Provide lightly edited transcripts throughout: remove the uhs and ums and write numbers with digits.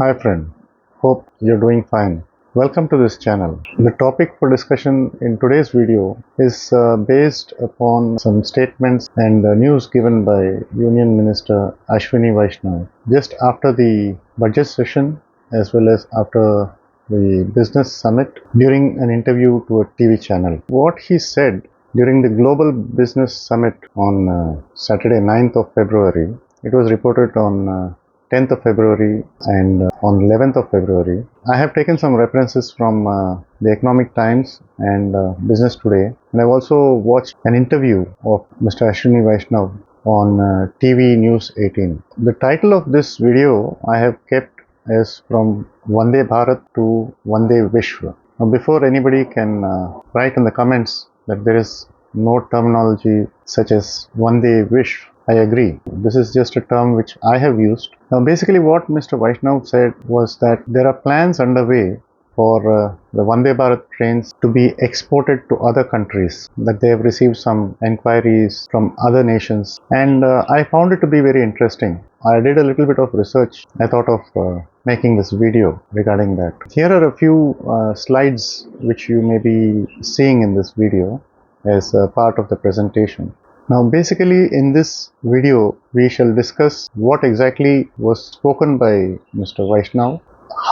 Hi friend, hope you're doing fine. Welcome to this channel. The topic for discussion in today's video is based upon some statements and news given by Union Minister Ashwini Vaishnav just after the budget session as well as after the business summit during an interview to a TV channel. What he said during the Global Business Summit on Saturday 9th of February, it was reported on 10th of February and on 11th of February. I have taken some references from the Economic Times and Business Today, and I've also watched an interview of Mr. Ashwini Vaishnav on TV News 18. The title of this video I have kept as from Vande Bharat to Vande Vishv. Now, before anybody can write in the comments that there is no terminology such as Vande Vishv, I agree. This is just a term which I have used. Now, basically what Mr. Vaishnav said was that there are plans underway for the Vande Bharat trains to be exported to other countries, that they have received some enquiries from other nations, and I found it to be very interesting. I did a little bit of research. I thought of making this video regarding that. Here are a few slides which you may be seeing in this video as part of the presentation. Now, basically in this video, we shall discuss what exactly was spoken by Mr. Vaishnav.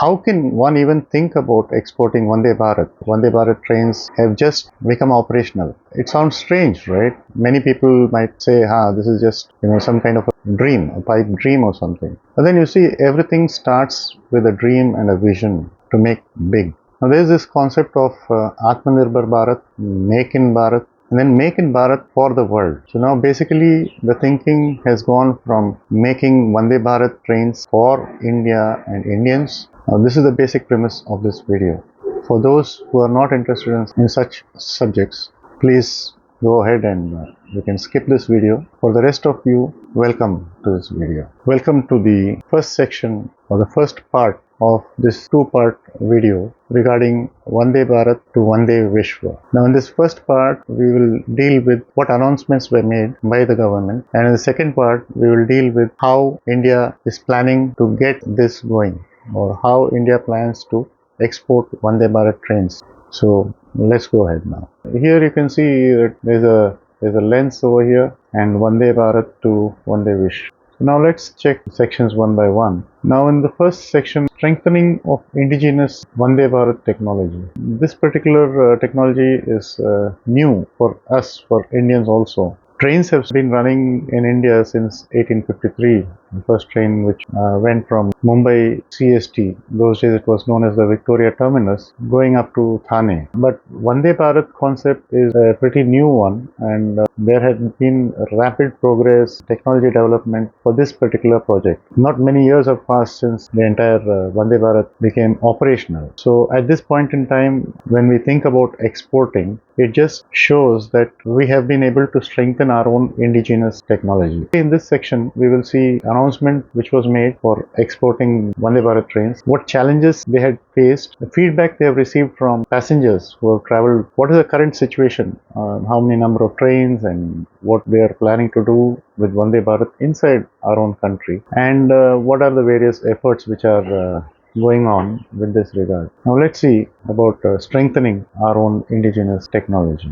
How can one even think about exporting Vande Bharat? Vande Bharat trains have just become operational. It sounds strange, right? Many people might say, this is just, some kind of a dream, a pipe dream or something. But then you see, everything starts with a dream and a vision to make big. Now, there is this concept of Atmanirbhar Bharat, Make in Bharat, and then Make in Bharat for the world. So now basically the thinking has gone from making Vande Bharat trains for India and Indians. Now this is the basic premise of this video. For those who are not interested in such subjects, please go ahead and you can skip this video. For the rest of you, welcome to this video. Welcome to the first section or the first part of this two-part video regarding Vande Bharat to Vande Vishv. Now in this first part, we will deal with what announcements were made by the government, and in the second part, we will deal with how India is planning to get this going, or how India plans to export Vande Bharat trains. So let's go ahead now. Here you can see that there's a lens over here and Vande Bharat to Vande Vishv. Now let's check sections one by one. Now in the first section, strengthening of indigenous Vande Bharat technology. This particular technology is new for us, for Indians also. Trains have been running in India since 1853. The first train which went from Mumbai CST, those days it was known as the Victoria Terminus, going up to Thane. But Vande Bharat concept is a pretty new one, and there has been rapid progress, technology development for this particular project. Not many years have passed since the entire Vande Bharat became operational. So at this point in time, when we think about exporting, it just shows that we have been able to strengthen our own indigenous technology. In this section, we will see announcement which was made for exporting Vande Bharat trains, what challenges they had faced, the feedback they have received from passengers who have traveled, what is the current situation, how many number of trains and what they are planning to do with Vande Bharat inside our own country, and what are the various efforts which are going on with this regard. Now let's see about strengthening our own indigenous technology.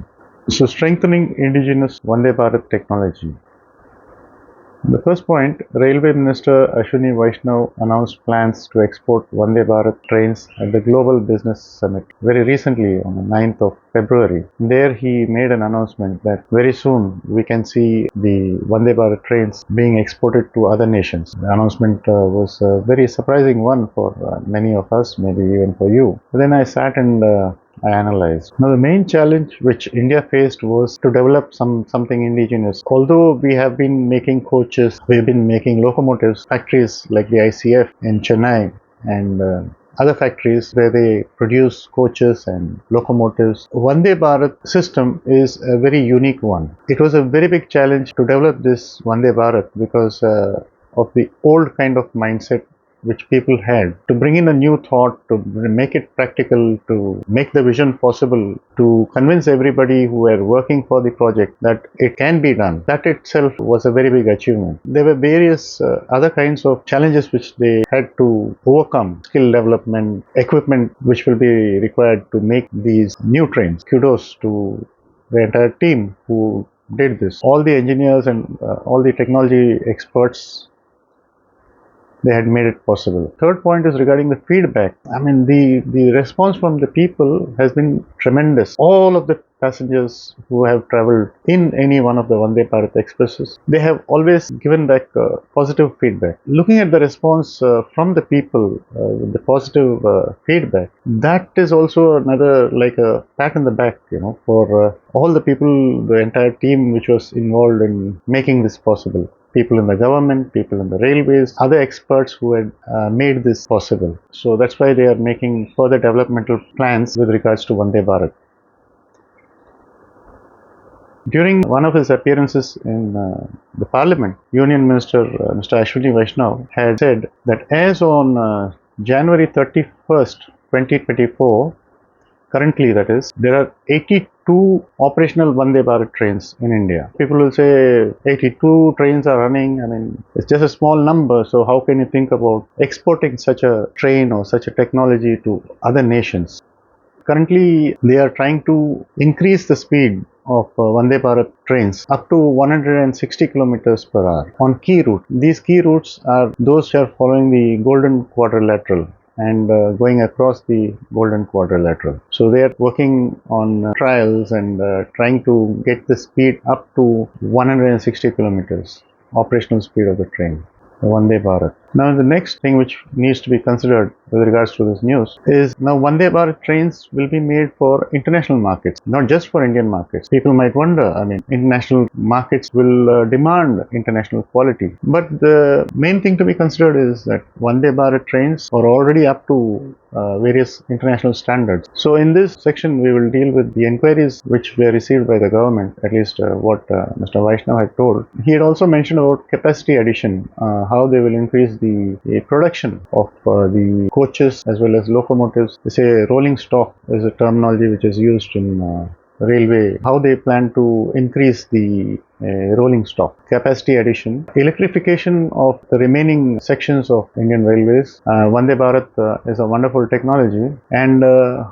So strengthening indigenous Vande Bharat technology. The first point, Railway Minister Ashwini Vaishnav announced plans to export Vande Bharat trains at the Global Business Summit very recently on the 9th of February. There he made an announcement that very soon we can see the Vande Bharat trains being exported to other nations. The announcement was a very surprising one for many of us, maybe even for you. But then I sat and I analyzed. Now the main challenge which India faced was to develop something indigenous. Although we have been making coaches, we have been making locomotives, factories like the ICF in Chennai and other factories where they produce coaches and locomotives. Vande Bharat system is a very unique one. It was a very big challenge to develop this Vande Bharat because of the old kind of mindset which people had, to bring in a new thought, to make it practical, to make the vision possible, to convince everybody who were working for the project that it can be done. That itself was a very big achievement. There were various other kinds of challenges which they had to overcome: skill development, equipment which will be required to make these new trains. Kudos to the entire team who did this. All the engineers and all the technology experts, they had made it possible. Third point is regarding the feedback. I mean, the response from the people has been tremendous. All of the passengers who have traveled in any one of the Vande Bharat Expresses, they have always given back positive feedback. Looking at the response from the people, the positive feedback, that is also another, like a pat in the back, for all the people, the entire team which was involved in making this possible. People in the government, people in the railways, other experts who had made this possible. So that's why they are making further developmental plans with regards to Vande Bharat. During one of his appearances in the Parliament, Union Minister Mr. Ashwini Vaishnav had said that as on January 31st, 2024, currently that is, there are 82 operational Vande Bharat trains in India. People will say 82 trains are running. I mean, it's just a small number. So how can you think about exporting such a train or such a technology to other nations? Currently, they are trying to increase the speed of Vande Bharat trains up to 160 kilometers per hour on key routes. These key routes are those which are following the Golden Quadrilateral and going across the Golden Quadrilateral. So they are working on trials and trying to get the speed up to 160 kilometers, operational speed of the train, the Vande Bharat. Now, the next thing which needs to be considered with regards to this news is now Vande Bharat trains will be made for international markets, not just for Indian markets. People might wonder, I mean, international markets will demand international quality. But the main thing to be considered is that Vande Bharat trains are already up to various international standards. So in this section, we will deal with the inquiries which were received by the government, at least what Mr. Vaishnav had told. He had also mentioned about capacity addition, how they will increase the production of the coaches as well as locomotives. They say rolling stock is a terminology which is used in railway, how they plan to increase the rolling stock, capacity addition, electrification of the remaining sections of Indian railways. Vande Bharat is a wonderful technology, and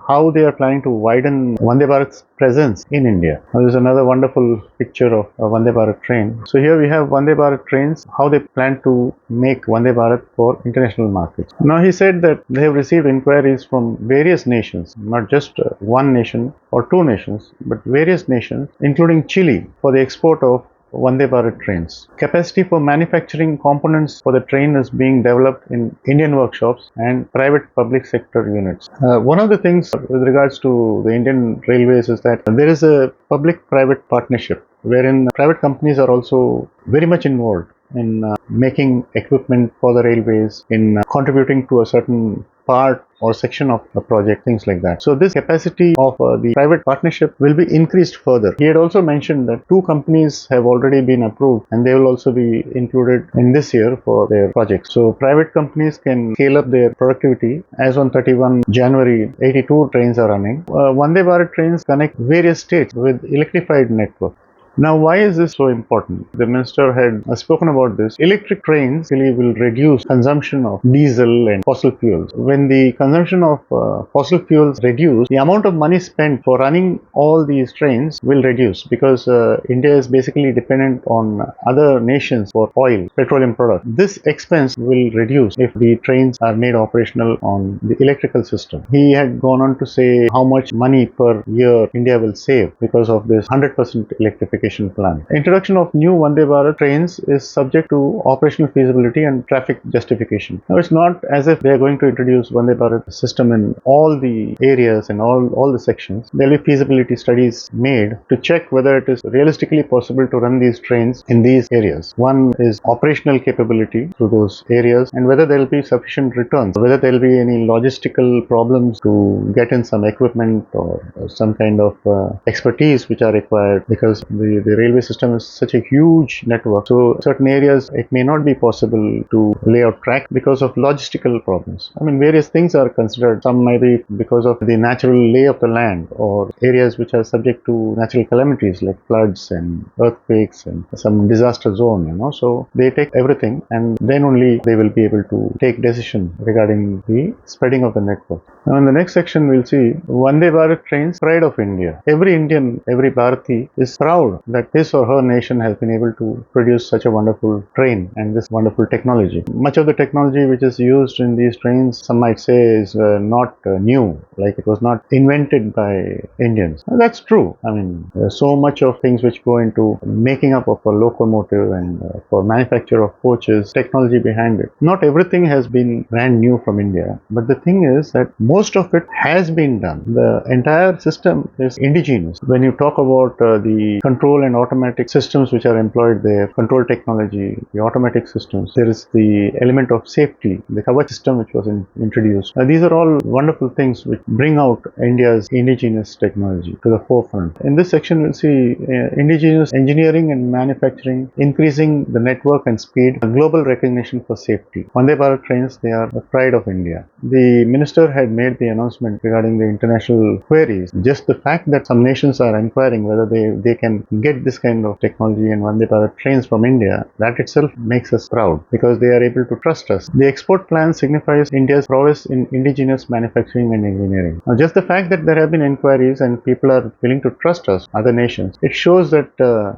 how they are planning to widen Vande Bharat's presence in India. Now, this is another wonderful picture of a Vande Bharat train. So here we have Vande Bharat trains, how they plan to make Vande Bharat for international markets. Now, he said that they have received inquiries from various nations, not just one nation or two nations, but various nations, including Chile, for the export of Vande Bharat trains. Capacity for manufacturing components for the train is being developed in Indian workshops and private public sector units. One of the things with regards to the Indian railways is that there is a public-private partnership wherein private companies are also very much involved in making equipment for the railways, in contributing to a certain part or section of the project, things like that. So this capacity of the private partnership will be increased further. He had also mentioned that 2 companies have already been approved and they will also be included in this year for their projects. So private companies can scale up their productivity. As on 31 January, 82 trains are running. Vande Bharat trains connect various states with electrified network. Now, why is this so important? The minister had spoken about this. Electric trains really will reduce consumption of diesel and fossil fuels. When the consumption of fossil fuels reduce, the amount of money spent for running all these trains will reduce, because India is basically dependent on other nations for oil, petroleum products. This expense will reduce if the trains are made operational on the electrical system. He had gone on to say how much money per year India will save because of this 100% electrification plan. Introduction of new Vande Bharat trains is subject to operational feasibility and traffic justification. Now, it's not as if they are going to introduce Vande Bharat system in all the areas and all the sections. There will be feasibility studies made to check whether it is realistically possible to run these trains in these areas. One is operational capability through those areas, and whether there will be sufficient returns, whether there will be any logistical problems to get in some equipment or some kind of expertise which are required, because the the railway system is such a huge network. So certain areas it may not be possible to lay out track because of logistical problems. I mean, various things are considered. Some might be because of the natural lay of the land, or areas which are subject to natural calamities like floods and earthquakes and some disaster zone, So they take everything, and then only they will be able to take decision regarding the spreading of the network. Now in the next section we'll see Vande Bharat Trains, pride of India. Every Indian, every Bharati is proud that his or her nation has been able to produce such a wonderful train and this wonderful technology. Much of the technology which is used in these trains, some might say, is not new, like it was not invented by Indians. That's true. I mean, there's so much of things which go into making up of a locomotive and for manufacture of coaches, technology behind it. Not everything has been brand new from India, but the thing is that most of it has been done. The entire system is indigenous. When you talk about the control and automatic systems which are employed there, control technology, the automatic systems, there is the element of safety, the Kavach system which was introduced. These are all wonderful things which bring out India's indigenous technology to the forefront. In this section, we'll see indigenous engineering and manufacturing, increasing the network and speed, global recognition for safety. Vande Bharat trains, they are the pride of India. The minister had made the announcement regarding the international queries. Just the fact that some nations are inquiring whether they can get this kind of technology and Vande Bharat trains from India, that itself makes us proud because they are able to trust us. The export plan signifies India's prowess in indigenous manufacturing and engineering. Now, just the fact that there have been inquiries and people are willing to trust us, other nations, it shows that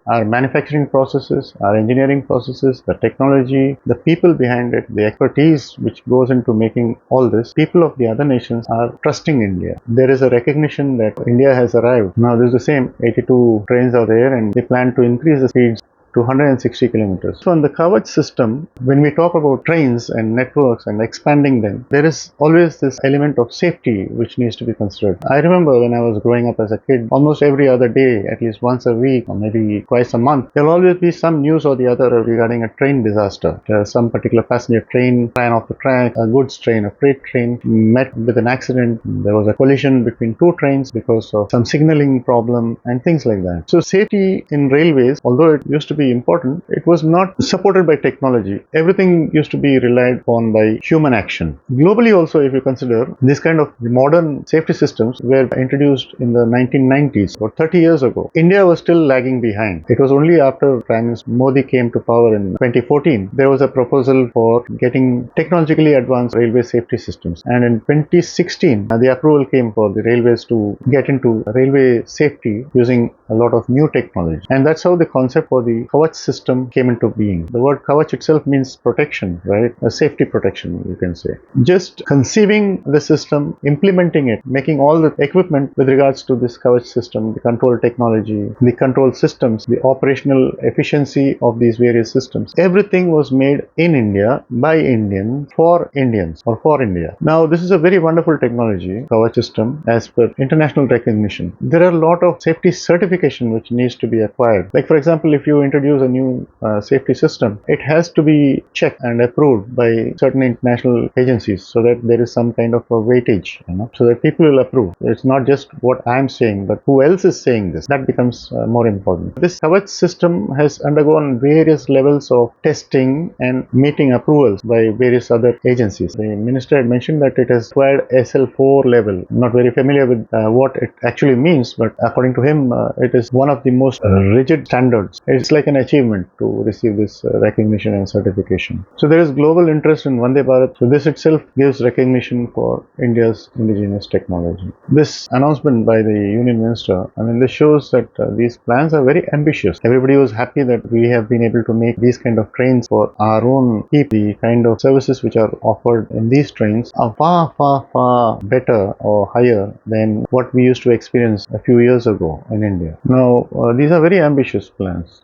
our manufacturing processes, our engineering processes, the technology, the people behind it, the expertise which goes into making all this, people of the other nations are trusting India. There is a recognition that India has arrived. Now, this is the same. 82 trains are there and they plan to increase the speeds to 160 kilometers. So on the Kavach system, when we talk about trains and networks and expanding them, there is always this element of safety which needs to be considered. I remember when I was growing up as a kid, almost every other day, at least once a week or maybe twice a month, there will always be some news or the other regarding a train disaster. Some particular passenger train ran off the track, a goods train, a freight train met with an accident. There was a collision between two trains because of some signaling problem and things like that. So safety in railways, although it used to be important, it was not supported by technology. Everything used to be relied upon by human action. Globally also, if you consider, this kind of modern safety systems were introduced in the 1990s or 30 years ago. India was still lagging behind. It was only after Prime Minister Modi came to power in 2014, there was a proposal for getting technologically advanced railway safety systems. And in 2016, the approval came for the railways to get into railway safety using a lot of new technology. And that's how the concept for the Kavach system came into being. The word Kavach itself means protection, right? A safety protection, you can say. Just conceiving the system, implementing it, making all the equipment with regards to this Kavach system, the control technology, the control systems, the operational efficiency of these various systems, everything was made in India, by Indians, for Indians, or for India. Now, this is a very wonderful technology, Kavach system, as per international recognition. There are a lot of safety certification which needs to be acquired. Like, for example, if you introduce a new safety system, it has to be checked and approved by certain international agencies so that there is some kind of a weightage, so that people will approve. It's not just what I'm saying, but who else is saying this. That becomes more important. This Kavach system has undergone various levels of testing and meeting approvals by various other agencies. The minister had mentioned that it has acquired SL4 level. I'm not very familiar with what it actually means, but according to him, it is one of the most rigid standards. It's like an achievement to receive this recognition and certification. So there is global interest in Vande Bharat. So this itself gives recognition for India's indigenous technology. This announcement by the Union Minister, this shows that these plans are very ambitious. Everybody was happy that we have been able to make these kind of trains for our own people. The kind of services which are offered in these trains are far, far, far better or higher than what we used to experience a few years ago in India. Now, these are very ambitious plans.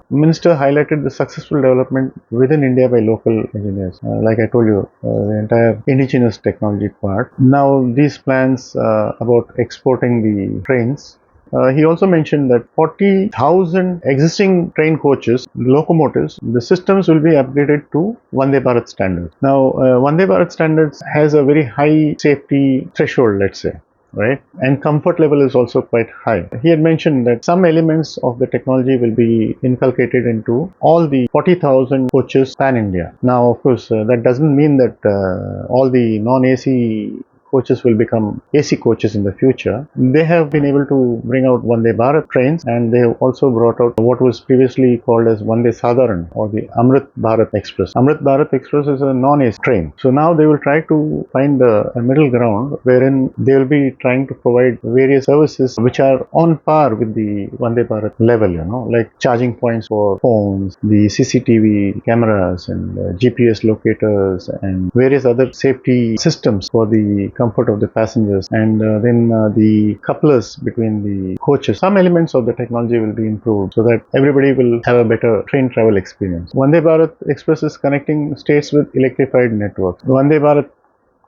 Minister highlighted the successful development within India by local engineers. Like I told you, the entire indigenous technology part. Now, these plans about exporting the trains. He also mentioned that 40,000 existing train coaches, locomotives, the systems will be upgraded to Vande Bharat standards. Now, Vande Bharat standards has a very high safety threshold, let's say. right? And comfort level is also quite high. He had mentioned that some elements of the technology will be inculcated into all the 40,000 coaches pan-India. Now, of course, that doesn't mean that all the non-AC coaches will become AC coaches in the future. They have been able to bring out Vande Bharat trains, and they have also brought out what was previously called as Vande Sadharan or the Amrit Bharat Express. Amrit Bharat Express is a non-AC train. So now they will try to find a middle ground wherein they will be trying to provide various services which are on par with the Vande Bharat level, like charging points for phones, the CCTV cameras and GPS locators and various other safety systems for the comfort of the passengers, and then the couplers between the coaches. Some elements of the technology will be improved so that everybody will have a better train travel experience. Vande Bharat Express is connecting states with electrified networks. Vande Bharat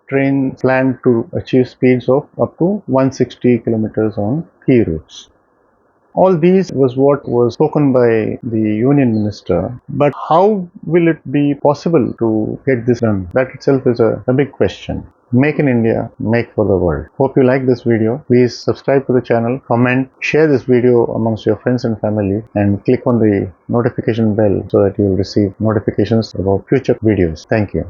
train planned to achieve speeds of up to 160 kilometers on key routes. All these was what was spoken by the Union Minister, but how will it be possible to get this done? That itself is a big question. Make in India, make for the world. Hope you like this video. Please subscribe to the channel, comment, share this video amongst your friends and family, and click on the notification bell so that you will receive notifications about future videos. Thank you.